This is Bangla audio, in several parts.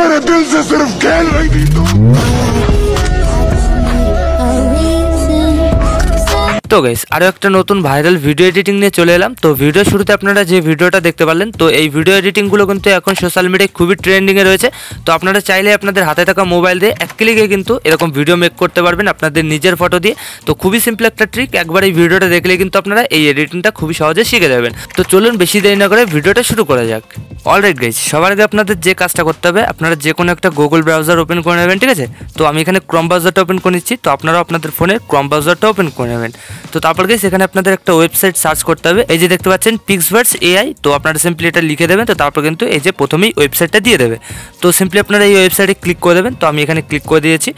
मेरे दिल से सिर्फ खेल रही थी तुम। তো গাইস আরও একটা নতুন ভাইরাল ভিডিও এডিটিং নিয়ে চলে এলাম। তো ভিডিও শুরুতে আপনারা যে ভিডিওটা দেখতে পারলেন, তো এই ভিডিও এডিটিংগুলো কিন্তু এখন সোশ্যাল মিডিয়ায় খুবই ট্রেন্ডিংয়ে রয়েছে। তো আপনারা চাইলে আপনাদের হাতে থাকা মোবাইল দিয়ে এক ক্লিকে কিন্তু এরকম ভিডিও মেক করতে পারবেন আপনাদের নিজের ফটো দিয়ে। তো খুবই সিম্পল একটা ট্রিক, একবার এই ভিডিওটা দেখলে কিন্তু আপনারা এই এডিটিংটা খুবই সহজে শিখে যাবেন। তো চলুন বেশি দেরি না করে ভিডিওটা শুরু করা যাক। অলরাইট গাইস, সবার আগে আপনাদের যে কাজটা করতে হবে, আপনারা যে কোনো একটা গুগল ব্রাউজার ওপেন করে নেবেন, ঠিক আছে। তো আমি এখানে ক্রোম ব্রাউজারটা ওপেন করে নিচ্ছি, তো আপনারা আপনাদের ফোনে ক্রোম ব্রাউজারটা ওপেন করে নেবেন। তো তারপর গাইস এখানে আপনাদের একটা ওয়েবসাইট সার্চ করতে হবে। এই যে দেখতে পাচ্ছেন পিক্সভার্স এআই, তো আপনারা সিম্পলি এটা লিখে দেবেন। তো তারপর কিন্তু এই যে প্রথমেই ওয়েবসাইটটা দিয়ে দেবে। তো সিম্পলি আপনারা এই ওয়েবসাইটে ক্লিক করে দেবেন। তো আমি এখানে ক্লিক করে দিয়েছি।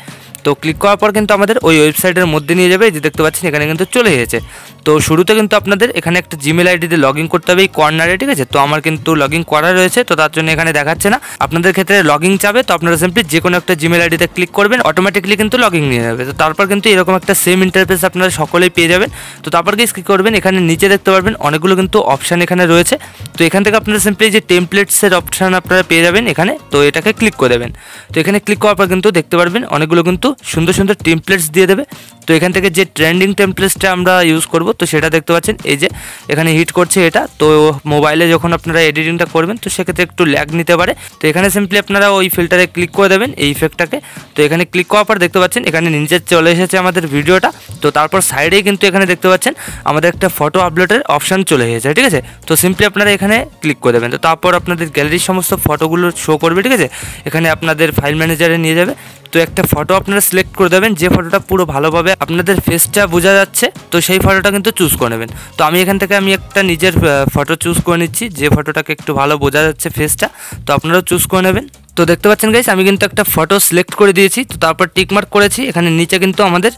তো ক্লিক করার পর কিন্তু আমাদের ওই ওয়েবসাইটের মধ্যে নিয়ে যাবে। এই যে দেখতে পাচ্ছেন এখানে কিন্তু চলে এসেছে। তো শুরুতে কিন্তু আপনাদের এখানে একটা জিমেল আইডি দিয়ে লগ ইন করতে হবে এই কর্নারে, ঠিক আছে। তো আমার কিন্তু লগ ইন করা রয়েছে, তো তার জন্য এখানে দেখাচ্ছে না। আপনাদের ক্ষেত্রে লগ ইন চাবে, তো আপনারা সিম্পলি যে কোনো একটা জিমেল আইডিতে ক্লিক করবেন, অটোমেটিকলি কিন্তু লগ ইন নিয়ে যাবে। তো তারপর কিন্তু এরকম একটা সেম ইন্টারফেস আপনারা সকলেই পেয়ে যাবেন। তো তারপর কি করবেন, এখানে নিচে দেখতে পারবেন অনেকগুলো কিন্তু অপশান এখানে রয়েছে। তো এখান থেকে আপনারা সিম্পলি যে টেমপ্লেটসের অপশান আপনারা পেয়ে যাবেন এখানে, তো এটাকে ক্লিক করে দেবেন। তো এখানে ক্লিক করার পর কিন্তু দেখতে পারবেন অনেকগুলো কিন্তু সুন্দর সুন্দর টেমপ্লেটস দিয়ে দেবে। তো এখান থেকে যে ট্রেন্ডিং টেমপ্লেটসটা আমরা ইউজ করব, তো সেটা দেখতে পাচ্ছেন এই যে এখানে হিট করছে এটা। তো মোবাইলে যখন আপনারা এডিটিংটা করবেন, তো সেক্ষেত্রে একটু ল্যাগ নিতে পারে। তো এখানে সিম্পলি আপনারা ওই ফিল্টারে ক্লিক করে দেবেন এই ইফেক্টটাকে। তো এখানে ক্লিক করার পর দেখতে পাচ্ছেন এখানে নিচে চলে এসেছে আমাদের ভিডিওটা। তো তারপর সাইডেই কিন্তু এখানে দেখতে পাচ্ছেন আমাদের একটা ফটো আপলোডের অপশান চলে এসেছে, ঠিক আছে। তো সিম্পলি আপনারা এখানে ক্লিক করে দেবেন। তো তারপর আপনাদের গ্যালারির সমস্ত ফটোগুলো শো করবে, ঠিক আছে। এখানে আপনাদের ফাইল ম্যানেজারে নিয়ে যাবে। তো একটা ফটো আপনারা সিলেক্ট করে দেবেন, যে ফটোটা পুরো ভালোভাবে আপনাদের ফেসটা বোঝা যাচ্ছে, তো সেই ফটোটা কিন্তু চুজ করে নেবেন। তো আমি এখান থেকে একটা নিজের ফটো চুজ করে নিচ্ছি, যে ফটোটাকে একটু ভালো বোঝা যাচ্ছে ফেসটা। তো আপনারাও চুজ করে নেবেন। তো দেখতে পাচ্ছেন গাইস আমি কিন্তু একটা ফটো সিলেক্ট করে দিয়েছি। তো তারপর টিকমার্ক করেছি। এখানে নিচে কিন্তু আমাদের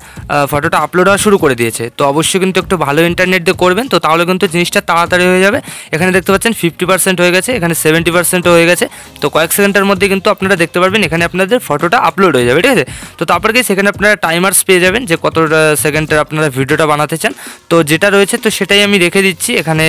ফটোটা আপলোড হওয়া শুরু করে দিয়েছে। তো অবশ্যই কিন্তু একটু ভালো ইন্টারনেট দিয়ে করবেন, তো তাহলে কিন্তু জিনিসটা তাড়াতাড়ি হয়ে যাবে। এখানে দেখতে পাচ্ছেন 50% হয়ে গেছে, এখানে 70% হয়ে গেছে। তো কয়েক সেকেন্ডের মধ্যে কিন্তু আপনারা দেখতে পারবেন এখানে আপনাদের ফটোটা আপলোড হয়ে যাবে, ঠিক আছে। তো তারপর গাইস এখানে আপনারা টাইমার্স পেয়ে যাবেন, যে কত সেকেন্ডের আপনারা ভিডিওটা বানাতে চান। তো যেটা রয়েছে তো সেটাই আমি রেখে দিচ্ছি। এখানে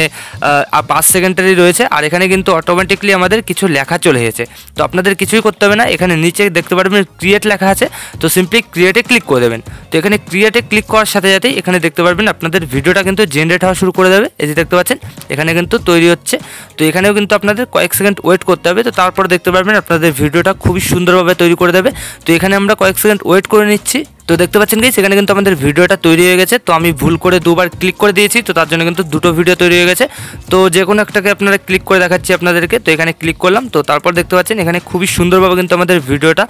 5 সেকেন্ডেরই রয়েছে। আর এখানে কিন্তু অটোমেটিকলি আমাদের কিছু লেখা চলে এসেছে। তো আপনাদের কিছুই করতে হবে না, এখানে নিচে দেখতে পারবেন ক্রিয়েট লেখা আছে। তো সিম্পলি ক্রিয়েটে ক্লিক করে দেবেন। তো এখানে ক্রিয়েটে ক্লিক করার সাথে সাথেই এখানে দেখতে পারবেন আপনাদের ভিডিওটা কিন্তু জেনারেট হওয়া শুরু করে দেবে। এই যে দেখতে পাচ্ছেন এখানে কিন্তু তৈরি হচ্ছে। তো এখানেও কিন্তু আপনাদের কয়েক সেকেন্ড ওয়েট করতে হবে। তো তারপর দেখতে পারবেন আপনাদের ভিডিওটা খুবই সুন্দরভাবে তৈরি করে দেবে। তো এখানে আমরা কয়েক সেকেন্ড ওয়েট করে নিচ্ছি। তো দেখতে পাচ্ছেন কি সেখানে কিন্তু আমাদের ভিডিওটা তৈরি হয়ে গেছে। তো আমি ভুল করে দুবার ক্লিক করে দিয়েছি, তো তার জন্য কিন্তু দুটো ভিডিও তৈরি হয়ে গেছে। তো যে কোনো একটাকে আপনারা ক্লিক করে দেখাচ্ছি আপনাদেরকে। তো এখানে ক্লিক করলাম। তো তারপর দেখতে পাচ্ছেন এখানে খুবই সুন্দরভাবে কিন্তু আমাদের ভিডিওটা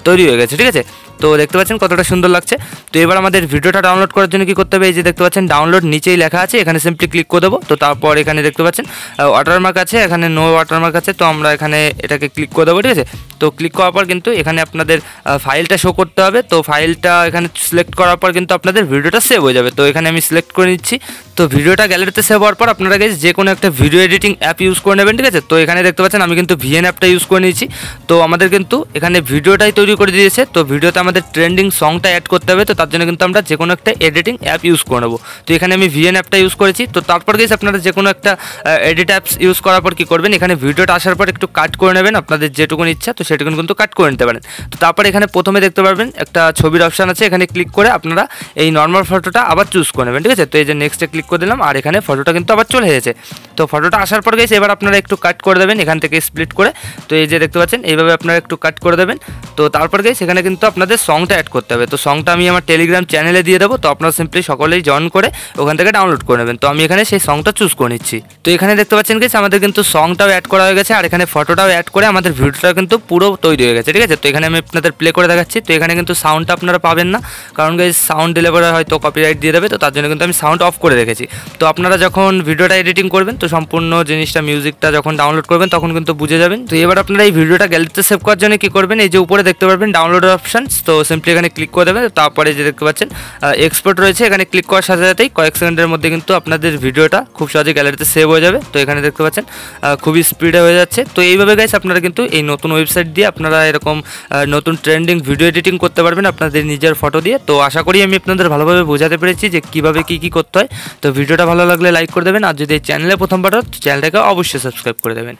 তৈরি হয়ে গেছে, ঠিক আছে। তো দেখতে পাচ্ছেন কতটা সুন্দর লাগছে। তো এবার আমাদের ভিডিওটা ডাউনলোড করার জন্য কী করতে হবে, এই যে দেখতে পাচ্ছেন ডাউনলোড নিচেই লেখা আছে, এখানে সিম্পলি ক্লিক করে দেবো। তো তারপর এখানে দেখতে পাচ্ছেন ওয়াটারমার্ক আছে, এখানে নো ওয়াটারমার্ক আছে। তো আমরা এখানে এটাকে ক্লিক করে দেবো, ঠিক আছে। তো ক্লিক করার পর কিন্তু এখানে আপনাদের ফাইলটা শো করতে হবে। তো ফাইলটা এখানে সিলেক্ট করার পর কিন্তু আপনাদের ভিডিওটা সেভ হয়ে যাবে। তো এখানে আমি সিলেক্ট করে নিচ্ছি। তো ভিডিওটা গ্যালারিতে সেভ হওয়ার পর আপনারা গাইস যে কোনো একটা ভিডিও এডিটিং অ্যাপ ইউজ করে নেবেন, ঠিক আছে। তো এখানে দেখতে পাচ্ছেন আমি কিন্তু ভিএন অ্যাপটা ইউজ করে নিয়েছি। তো আমাদের কিন্তু এখানে ভিডিওটাই তৈরি করে দিয়েছে। তো ভিডিওতে আমাদের ট্রেন্ডিং সংটা অ্যাড করতে হবে। তো তার জন্য কিন্তু আমরা যে কোনো একটা এডিটিং অ্যাপ ইউজ করে নেবো। তো এখানে আমি ভিএন অ্যাপটা ইউজ করেছি। তো তারপর গাইস আপনারা যে কোনো একটা এডিট অ্যাপস ইউজ করার পর কী করবেন, এখানে ভিডিওটা আসার পর একটু কাট করে নেবেন, আপনাদের যেটুকুন ইচ্ছা তো সেটুকুন কিন্তু কাট করে নিতে পারেন। তো তারপর এখানে প্রথমে দেখতে পারবেন একটা ছবির অপশান আছে, এখানে ক্লিক করে আপনারা এই নর্মাল ফটোটা আবার চুজ করে নেবেন, ঠিক আছে। তো এই যে নেক্সটে ক্লিক করে দিলাম, আর এখানে ফটোটা কিন্তু আবার চলে এসেছে। তো ফটোটা আসার পর গেছে এবার আপনারা একটু কাট করে দেবেন এখান থেকে স্প্লিট করে। তো এই যে দেখতে পাচ্ছেন এইভাবে আপনারা একটু কাট করে দেবেন। তো তারপর গেছে এখানে কিন্তু আপনাদের সংটা অ্যাড করতে হবে। তো সংটা আমি আমার টেলিগ্রাম চ্যানেলে দিয়ে দেবো। তো আপনারা সিম্পলি সকলেই জয়েন করে ওখান থেকে ডাউনলোড করে নেবেন। তো আমি এখানে সেই সংটা চুজ করে নিচ্ছি। তো এখানে দেখতে পাচ্ছেন গেছে আমাদের কিন্তু সংটাও অ্যাড করা হয়ে গেছে, আর এখানে ফটোটাও অ্যাড করে আমাদের ভিডিওটা কিন্তু পুরো তৈরি হয়ে গেছে, ঠিক আছে। তো এখানে আমি আপনাদের প্লে করে দেখাচ্ছি। তো এখানে কিন্তু সাউন্ডটা আপনারা পাবেন না, কারণ গাইস সাউন্ড দিলে পরে হয়তো কপিরাইট দিয়ে দেবে। তো তার জন্য কিন্তু আমি সাউন্ড অফ করে রেখেছি। তো আপনারা যখন ভিডিওটা এডিটিং করবেন, তো সম্পূর্ণ জিনিসটা মিউজিকটা যখন ডাউনলোড করবেন তখন কিন্তু বুঝে যাবেন। তো এবার আপনারা এই ভিডিওটা গ্যালারিতে সেভ করার জন্য কী করবেন, এই যে উপরে দেখতে পারবেন ডাউনলোড অপশানস। তো সিম্পলি এখানে ক্লিক করে দেবেন। তারপরে যে দেখতে পাচ্ছেন এক্সপোর্ট রয়েছে, এখানে ক্লিক করার সাথে সাথেই কয়েক সেকেন্ডের মধ্যে কিন্তু আপনাদের ভিডিওটা খুব সহজে গ্যালারিতে সেভ হয়ে যাবে। তো এখানে দেখতে পাচ্ছেন খুবই স্পিডে হয়ে যাচ্ছে। তো এইভাবে গাইস আপনারা কিন্তু এই নতুন ওয়েবসাইট দিয়ে আপনারা এরকম নতুন ট্রেন্ডিং ভিডিও এডিটিং করতে পারবেন আপনাদের নিজের ফটো দিয়ে। তো আশা করি আমি আপনাদের ভালোভাবে বোঝাতে পেরেছি যে কীভাবে কী করতে হয়। তো ভিডিওটা ভালো লাগলে লাইক করে দেবেন, আর যদি এই চ্যানেলে প্রথমবার চ্যানেলটাকে অবশ্যই সাবস্ক্রাইব করে দেবেন।